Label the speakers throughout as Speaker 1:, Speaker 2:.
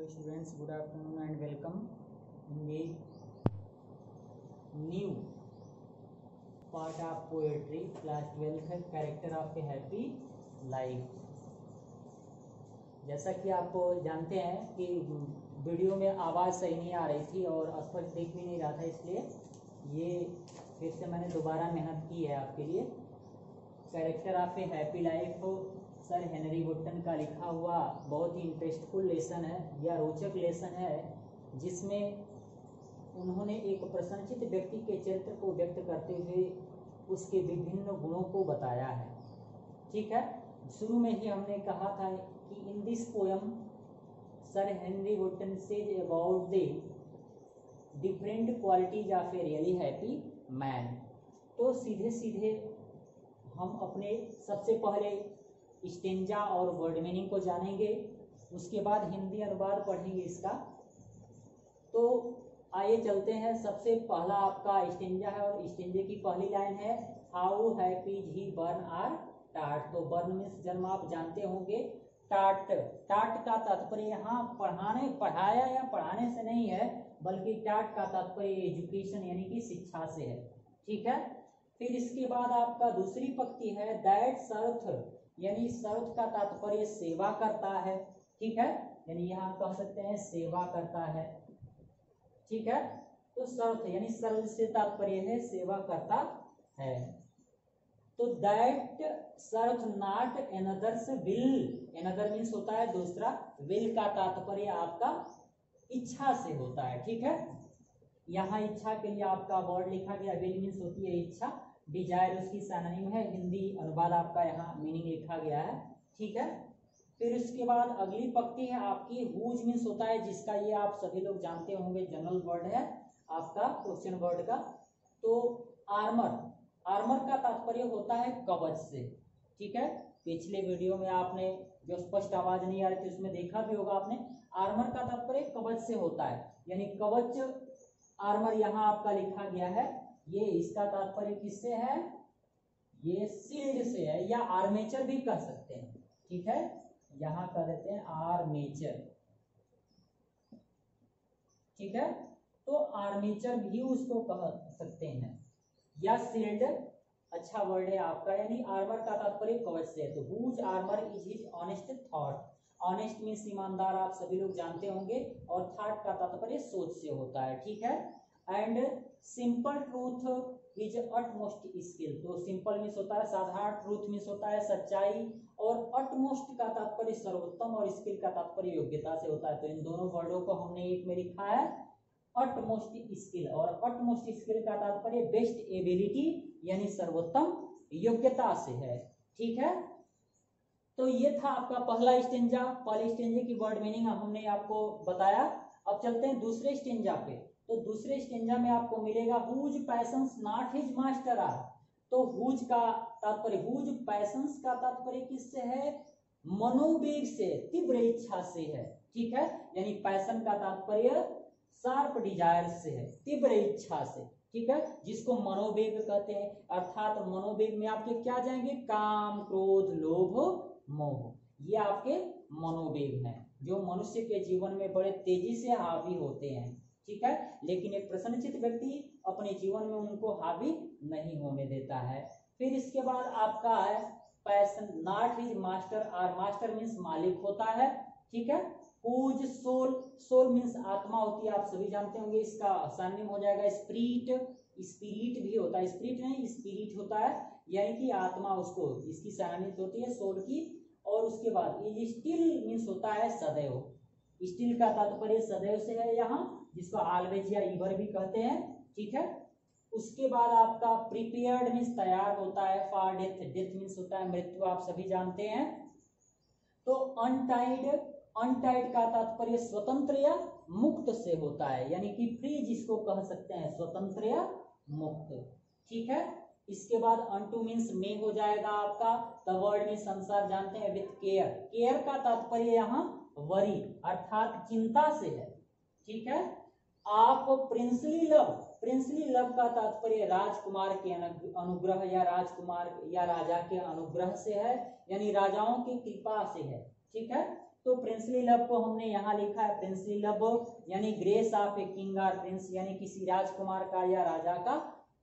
Speaker 1: Hello students, good afternoon and welcome in the new part of poetry, class 12th, character of a happy life। जैसा कि आप जानते हैं कि video में आवाज़ सही नहीं आ रही थी और स्पष्ट दिख भी नहीं रहा था, इसलिए ये फिर से मैंने दोबारा मेहनत की है आपके लिए। Character of A happy life sir Henry Vuitton का लिखा हुआ बहुत ही इंटरेस्टफुल लेसन है या रोचक लेसन है, जिसमें उन्होंने एक प्रशंसित व्यक्ति के चरित्र को व्यक्त करते हुए उसके विभिन्न गुणों को बताया है। ठीक है, शुरू में ही हमने कहा था कि in this poem sir Henry Vuitton says about the different qualities of a really happy man. तो सीधे सीधे हम अपने सबसे पहले स्टेंजा और वर्ड मीनिंग को जानेंगे, उसके बाद हिंदी अनुवाद पढ़ेंगे इसका। तो आइए चलते हैं। सबसे पहला आपका स्टेंजा है और स्टेंजे की पहली लाइन है how happy he born are taught. तो बर्न मीन्स जन्म, आप जानते होंगे। टाट, टाट का तात्पर्य यहाँ पढ़ाया या पढ़ाने से नहीं है, बल्कि टाट का तात्पर्य एजुकेशन यानी कि शिक्षा से है। ठीक है, फिर इसके बाद आपका दूसरी पंक्ति है दैट सर्थ, यानी सर्थ का तात्पर्य सेवा करता है। ठीक है, यानी यहाँ कह सकते हैं सेवा करता है। ठीक है, तो सर्थ यानी सर्व से तात्पर्य है सेवा करता है। तो that सर्थ not another's will, another means होता है दूसरा, विल का तात्पर्य आपका इच्छा से होता है। ठीक है, यहाँ इच्छा के लिए आपका वर्ड लिखा गया, विल मीन्स होती है इच्छा, डिजायर उसकी सिनोनिम है, हिंदी अनुवाद आपका यहाँ मीनिंग लिखा गया है। ठीक है, फिर उसके बाद अगली पंक्ति है आपकी हुज मीन्स होता है जिसका, ये आप सभी लोग जानते होंगे, जनरल वर्ड है आपका क्वेश्चन वर्ड का। तो आर्मर, आर्मर का तात्पर्य होता है कवच से। ठीक है, पिछले वीडियो में आपने जो स्पष्ट आवाज नहीं आ रही थी उसमें देखा भी होगा आपने, आर्मर का तात्पर्य कवच से होता है, यानी कवच आर्मर यहाँ आपका लिखा गया है। ये इसका तात्पर्य किससे है, ये शील्ड से है, या आर्मेचर भी कह सकते हैं। ठीक है, यहां कह देते हैं आर्मेचर। ठीक है, तो आर्मेचर भी उसको कह सकते हैं, या शील्ड अच्छा वर्ड है आपका, यानी आर्मर का तात्पर्य कवच से है। तो whose armour is his honest thought, honest means ईमानदार, आप सभी लोग जानते होंगे, और थॉट का तात्पर्य सोच से होता है। ठीक है, and simple truth is utmost skill. तो सिंपल मीन्स होता है साधारण, ट्रूथ मीन्स होता है सच्चाई, और अटमोस्ट का तात्पर्य सर्वोत्तम, और स्किल का तात्पर्य योग्यता से होता है। तो इन दोनों वर्डों को हमने एक में लिखा है अटमोस्ट स्किल, और अटमोस्ट स्किल का तात्पर्य बेस्ट एबिलिटी यानी सर्वोत्तम योग्यता से है। ठीक है, तो ये था आपका पहला स्टेंजा, पहले स्टेंजे की वर्ड मीनिंग हमने आपको बताया। अब चलते हैं दूसरे स्टेंजा पे। तो दूसरे स्टेंजा में आपको मिलेगा whose passions not his master are. तो हुज का तात्पर्य, हुज पैशंस का तात्पर्य किससे है, मनोवेग से, तीव्र इच्छा से है। ठीक है, यानी पैशन का तात्पर्य शार्प डिजायर से है, तीव्र इच्छा से। ठीक है, जिसको मनोवेग कहते हैं, अर्थात मनोवेग में आपके क्या जाएंगे, काम, क्रोध, लोभ, मोह, ये आपके मनोवेग हैं जो मनुष्य के जीवन में बड़े तेजी से हावी होते हैं। ठीक है, लेकिन एक प्रसन्नचित्त व्यक्ति अपने जीवन में उनको हावी नहीं होने देता है। फिर इसके बाद आपका है passion not his master are, master means मालिक होता है। ठीक है, हुज सोल, सोल मीन्स आत्मा होती है, आप सभी जानते होंगे, इसका सिनोनिम हो जाएगा स्पिरिट, स्पिरिट भी होता है, स्पिरिट नहीं स्पिरिट होता है, यानी कि आत्मा, उसको इसकी सिनोनिम होती है सोल की। और उसके बाद इज स्टिल मीन्स होता है सदैव, स्टिल का तात्पर्य सदैव से है यहाँ, जिसको ऑलवेज या ईवर भी कहते हैं। ठीक है, उसके बाद आपका प्रिपेयर्ड मीन्स तैयार होता है फॉर डेथ, डेथ मीन्स होता है मृत्यु, आप सभी जानते हैं। तो अनटाइड, अनटाइड का तात्पर्य स्वतंत्र या मुक्त से होता है, यानी कि फ्री जिसको कह सकते हैं, स्वतंत्र या मुक्त। ठीक है, इसके बाद अनटू मीन्स में हो जाएगा आपका, द वर्ड मीन्स संसार जानते हैं, विथ केयर, केयर का तात्पर्य यहाँ वरी अर्थात चिंता से है। ठीक है, आप प्रिंसली लव, प्रिंसली लव का तात्पर्य राजकुमार के अनुग्रह या राजकुमार या राजा के अनुग्रह से है, यानी राजाओं की कृपा से है। ठीक है, तो प्रिंसली लव को हमने यहाँ लिखा है प्रिंसली लव यानी ग्रेस ऑफ ए किंग और प्रिंस यानी किसी राजकुमार का या राजा का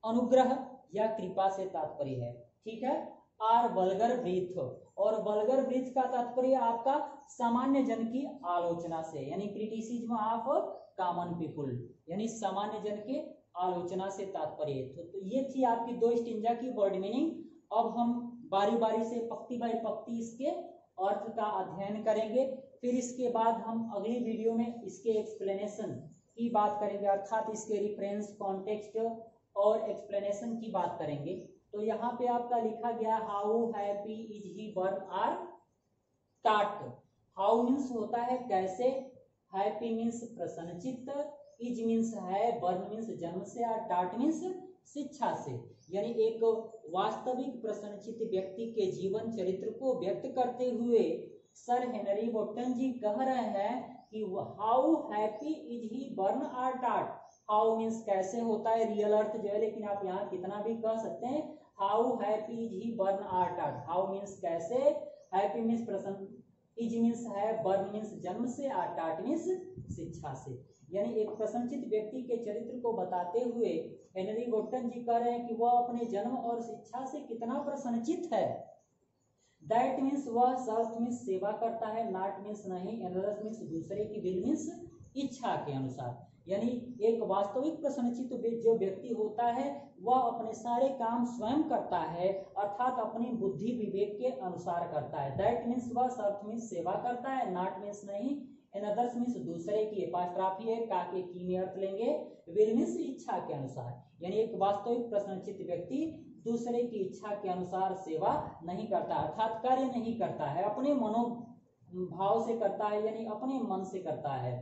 Speaker 1: अनुग्रह या कृपा से तात्पर्य है। ठीक है। आर वल्गर ब्रीथ, और वल्गर ब्रीथ का तात्पर्य आपका सामान्य जन की आलोचना से यानी क्रिटिसिज्म ऑफ कॉमन पीपुल यानी सामान्य जन के आलोचना से तात्पर्य। तो ये थी आपकी दो स्टेंजा की वर्ड मीनिंग। अब हम बारी बारी से पंक्ति बाई पंक्ति इसके अर्थ का अध्ययन करेंगे, फिर इसके बाद हम अगली वीडियो में इसके एक्सप्लेनेशन की बात करेंगे, अर्थात इसके रिफरेंस, कॉन्टेक्स्ट और एक्सप्लेनेशन की बात करेंगे। तो यहाँ पे आपका लिखा गया how happy is he born are taught. How means होता है कैसे, हैप्पी मीन्स प्रसन्नचित्त, इज मीन्स है, बर्न मीन्स जन्म से, और टाट मीन्स शिक्षा से। यानी एक वास्तविक प्रसन्नचित्त व्यक्ति के जीवन चरित्र को व्यक्त करते हुए सर हेनरी वोटन जी कह रहे हैं कि how happy is he born are taught. How means कैसे होता है, रियल अर्थ जो है, लेकिन आप यहाँ कितना भी कह सकते हैं। How happy is he born are taught, how means कैसे, हैप्पी मीन्स प्रसन्न, इज मीन्स है, बर्न मीन्स जन्म से, और टाट मीन्स शिक्षा से। यानी एक प्रसन्नचित्त व्यक्ति के चरित्र को बताते हुए हेनरी वोटन जी कह रहे हैं कि वह अपने जन्म और शिक्षा से कितना प्रसन्नचित्त है। दैट मीन्स वह सर्व मीन्स सेवा करता है, नॉट मीन्स नहीं, एनदर मीन्स दूसरे की विल मीन्स इच्छा के अनुसार। यानी एक वास्तविक प्रसन्नचित्त जो व्यक्ति होता है वह अपने सारे काम स्वयं करता है, अर्थात अपनी बुद्धि विवेक के अनुसार करता है। दैट मीन्स वह सर्व मीन्स सेवा करता है, नॉट मीन्स नहीं, एनदर्स मीन्स दूसरे की, एपास्ट्राफी है, का के की में अर्थ लेंगे, विल मीन्स इच्छा के अनुसार। यानी एक वास्तविक प्रसन्नचित्त व्यक्ति दूसरे की इच्छा के अनुसार सेवा नहीं करता, अर्थात कार्य नहीं करता है, अपने मनोभाव से करता है, यानी अपने मन से करता है,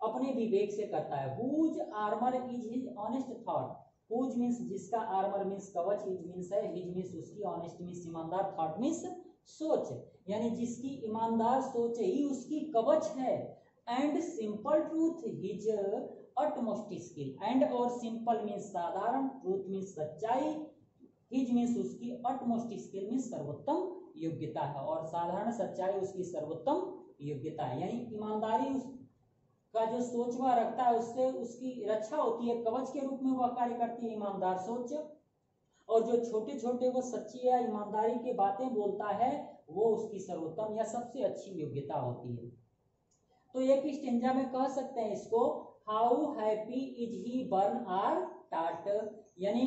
Speaker 1: अपने विवेक से करता है। Whose armour is his honest thought, whose means जिसका, आर्मर मीन्स कवच, इज मीन्स है, हिज मीन्स उसकी, ऑनेस्ट मीन्स ईमानदार, थॉट मीन्स सोच, यानी जिसकी ईमानदार सोच ही उसकी कवच है। And simple truth his utmost skill, and और सिंपल मीन्स साधारण, ट्रूथ मीन्स सच्चाई, हिज मीन्स उसकी, अटमोस्ट स्किल मीन्स सर्वोत्तम योग्यता है, और साधारण सच्चाई उसकी सर्वोत्तम योग्यता है। यानी ईमानदारी का जो सोच वह रखता है उससे उसकी रक्षा होती है, कवच के रूप में वह कार्य करती है ईमानदार सोच। और जो छोटे छोटे वो सच्ची या ईमानदारी की बातें बोलता है वो उसकी सर्वोत्तम या सबसे अच्छी योग्यता होती है। तो एक स्टेंजा में कह सकते हैं इसको, how happy is he born are taught, यानी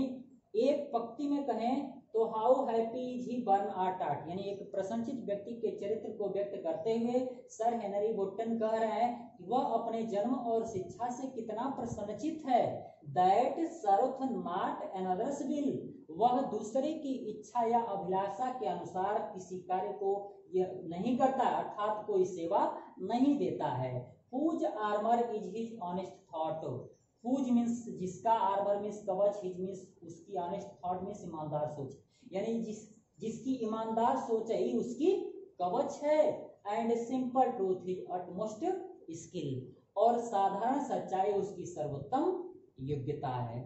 Speaker 1: एक पंक्ति में कहें तो how happy is he born are taught, यानी एक प्रसन्नचित्त व्यक्ति के चरित्र को व्यक्त करते हुए सर हेनरी वोटन कह रहे हैं कि वह अपने जन्म और शिक्षा से कितना प्रसन्नचित्त है। दैट सर्थ नॉट एनदर्स विल, वह दूसरे की इच्छा या अभिलाषा के अनुसार किसी कार्य को नहीं करता, अर्थात कोई सेवा नहीं देता है। Whose armour is his honest thought, whose means जिसका, आर्मर मीन्स कवच, हिज मीन्स उसकी, ऑनेस्ट थॉट मीन्स ईमानदार सोच, यानी जिसकी ईमानदार सोच ही उसकी कवच है। And simple truth his utmost skill, और साधारण सच्चाई उसकी सर्वोत्तम योग्यता है।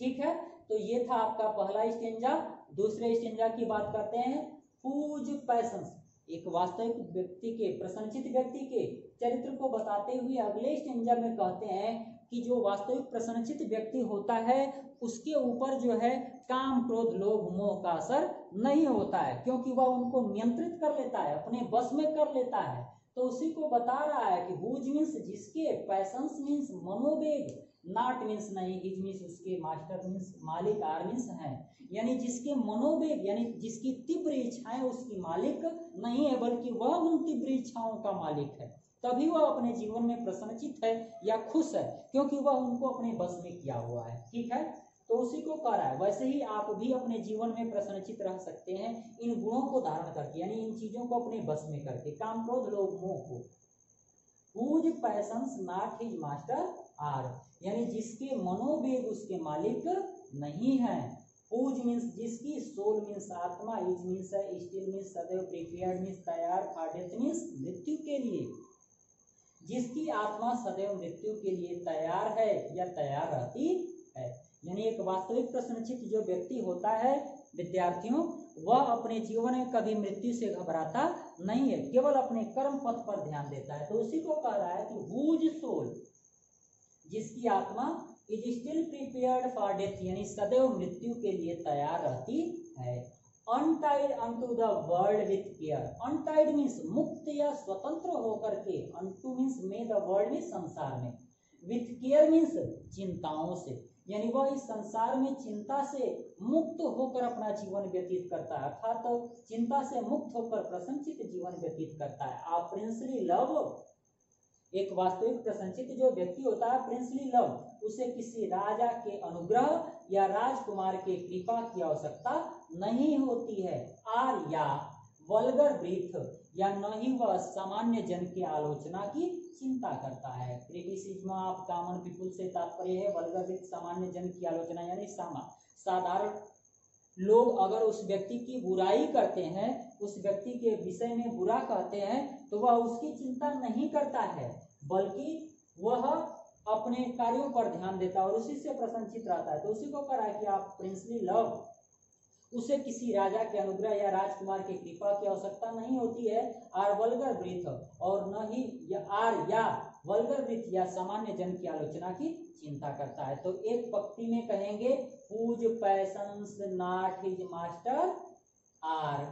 Speaker 1: ठीक है। तो ये था आपका पहला स्टेंजा। दूसरे स्टेंजा की बात करते हैं। हुज पैशंस, एक वास्तविक व्यक्ति के, प्रसन्नचित्त व्यक्ति के चरित्र को बताते हुए अगले स्टेंजा में कहते हैं कि जो वास्तविक प्रसन्नचित्त व्यक्ति होता है उसके ऊपर जो है काम, क्रोध, लोभ, मोह का असर नहीं होता है, क्योंकि वह उनको नियंत्रित कर लेता है, अपने बस में कर लेता है। तो उसी को बता रहा है कि हुज मीन्स जिसके, पैशंस मीन्स मनोवेग, नॉट मीन्स नहीं, हिज मीन्स उसके, मास्टर मीन्स मालिक, आर मीन्स है, यानी जिसके मनोवेग यानी जिसकी तीव्र इच्छाएं उसकी मालिक नहीं है, बल्कि वह उन तीव्र इच्छाओं का मालिक है, तभी वह अपने जीवन में प्रसन्नचित्त है या खुश है, क्योंकि वह उनको अपने बस में किया हुआ है। ठीक है। तो उसी को कह रहा है वैसे ही आप भी अपने जीवन में प्रसन्नचित्त रह सकते हैं इन गुणों को धारण करके, यानी इन चीजों को अपने बस में करके, काम, क्रोध, लोभ, मोह को। Whose passions not his master are, यानी जिसके मनोवेग उसके मालिक नहीं है। हुज मीन्स जिसकी, सोल मीन्स आत्मा, इज मीन्स है, स्टिल मीन्स सदैव, प्रिपेयर्ड मीन्स तैयार, फॉर डेथ मीन्स मृत्यु के लिए, जिसकी आत्मा सदैव मृत्यु के लिए तैयार है या तैयार रहती है। यानी एक वास्तविक प्रसन्नचित्त जो व्यक्ति होता है विद्यार्थियों, वह अपने जीवन में कभी मृत्यु से घबराता नहीं है, केवल अपने कर्म पथ पर ध्यान देता है। तो उसी को कह रहा है कि हुज सोल, जिसकी आत्मा is still prepared for death, यानी सदैव मृत्यु के लिए तैयार रहती है। Untied unto the world with care, untied means मुक्त या स्वतंत्र होकर के, अनटू मीन्स में, द वर्ल्ड मीन्स संसार में, विथ केयर मीन्स चिंताओं से, यानी वह इस संसार में चिंता से मुक्त होकर अपना जीवन व्यतीत करता है, अर्थात तो चिंता से मुक्त होकर प्रसन्नचित जीवन व्यतीत करता है। आप प्रिंसली लव, एक वास्तविक प्रसन्नचित जो व्यक्ति होता है, प्रिंसली लव, उसे किसी राजा के अनुग्रह या राजकुमार के कृपा की आवश्यकता नहीं होती है। आर या वल्गर ब्रीथ, या न ही वह सामान्य जन की आलोचना की चिंता करता है। क्रिटिसिज्म ऑफ कॉमन पीपुल से तात्पर्य है वल्गर ब्रीथ, सामान्य जन की आलोचना, यानी साधारण लोग अगर उस व्यक्ति की बुराई करते हैं, उस व्यक्ति के विषय में बुरा कहते हैं, तो वह उसकी चिंता नहीं करता है, बल्कि वह अपने कार्यों पर ध्यान देता है और उसी से प्रसन्नचित रहता है। तो उसी को कहा कि आप प्रिंसली लव, उसे किसी राजा के अनुग्रह या राजकुमार की कृपा की आवश्यकता नहीं होती है। आर वल्गर ब्रीथ, और न ही या वल्गर ब्रीथ या सामान्य जन की आलोचना की चिंता करता है। तो एक पंक्ति में कहेंगे whose passions not his master are,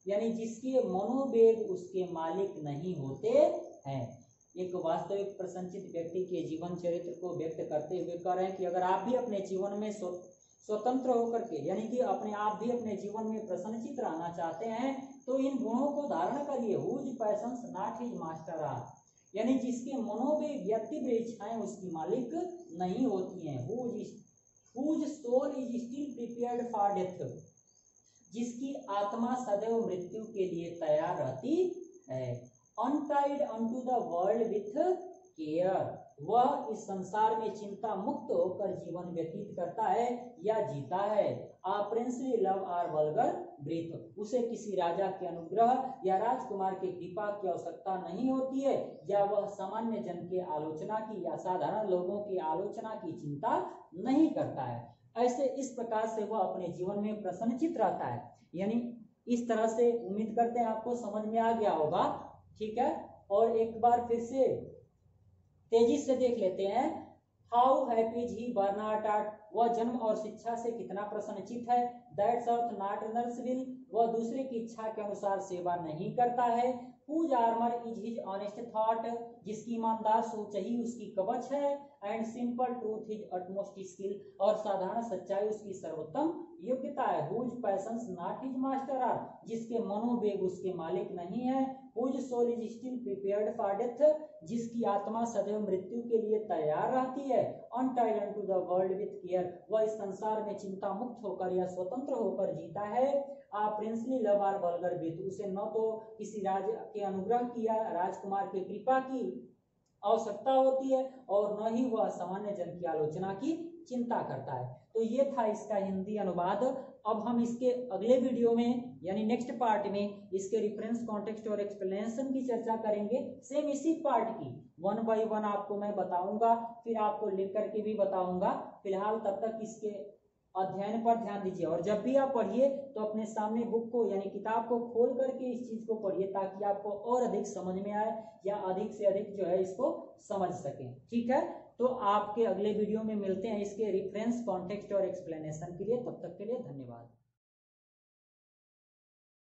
Speaker 1: यानी जिसके मनोवेग उसके मालिक नहीं होते हैं। एक वास्तविक प्रसन्नचित व्यक्ति के जीवन चरित्र को व्यक्त करते हुए कह रहे हैं कि अगर आप भी अपने जीवन में स्वतंत्र होकर के, यानी कि अपने आप भी अपने जीवन में प्रसन्नचित रहना चाहते हैं, तो इन गुणों को धारण करिए। whose passions not his master are, यानी जिसके मनोवेग या तीव्र इच्छाएं उसकी मालिक नहीं होती हैं। whose soul is still prepared for death, जिसकी आत्मा सदैव मृत्यु के लिए तैयार रहती है। Untied unto the world with care, वह इस संसार में चिंता मुक्त होकर जीवन व्यतीत करता है या जीता है। A princely love or vulgar breath, उसे किसी राजा के अनुग्रह या राजकुमार की कृपा की आवश्यकता नहीं होती है, या वह सामान्य जन के आलोचना की या साधारण लोगों की आलोचना की चिंता नहीं करता है। ऐसे इस प्रकार से वह अपने जीवन में प्रसन्नचित रहता है। यानी इस तरह से उम्मीद करते हैं आपको समझ में आ गया होगा, ठीक है। और एक बार फिर से तेजी से देख लेते हैं। How happy is he Bernard art, वह जन्म और शिक्षा से कितना प्रसन्नचित है। दैट सर्थ नॉट रनर्स विल, वह दूसरे की इच्छा के अनुसार सेवा नहीं करता है। Whose armour is his honest thought, जिसकी ईमानदार सोच ही उसकी कवच है। And simple truth his utmost skill, और साधारण सच्चाई उसकी सर्वोत्तम योग्यता है। Whose passions not his master are, जिसके मनोवेग उसके मालिक नहीं है। Whose soul is still prepared for death, जिसकी आत्मा सदैव मृत्यु के लिए तैयार रहती है। Untied unto the world with care, वह इस संसार में चिंता मुक्त होकर या स्वतंत्र होकर जीता है। A princely love or vulgar breath, उसे न तो किसी राजा के अनुग्रह की या राजकुमार की कृपा की आवश्यकता होती है, और न ही वह सामान्य जन की आलोचना की चिंता करता है। तो ये था इसका हिंदी अनुवाद। अब हम इसके अगले वीडियो में यानी नेक्स्ट पार्ट में इसके रेफरेंस, कॉन्टेक्स्ट और एक्सप्लेनेशन की चर्चा करेंगे। सेम इसी पार्ट की 1 बाय 1 आपको मैं बताऊंगा, फिर आपको लिख करके भी बताऊंगा। फिलहाल तब तक इसके अध्ययन पर ध्यान दीजिए, और जब भी आप पढ़िए तो अपने सामने बुक को यानी किताब को खोल करके इस चीज को पढ़िए, ताकि आपको और अधिक समझ में आए या अधिक से अधिक जो है इसको समझ सकें। ठीक है, तो आपके अगले वीडियो में मिलते हैं इसके रेफरेंस, कॉन्टेक्स्ट और एक्सप्लेनेशन के लिए। तब तक के लिए धन्यवाद।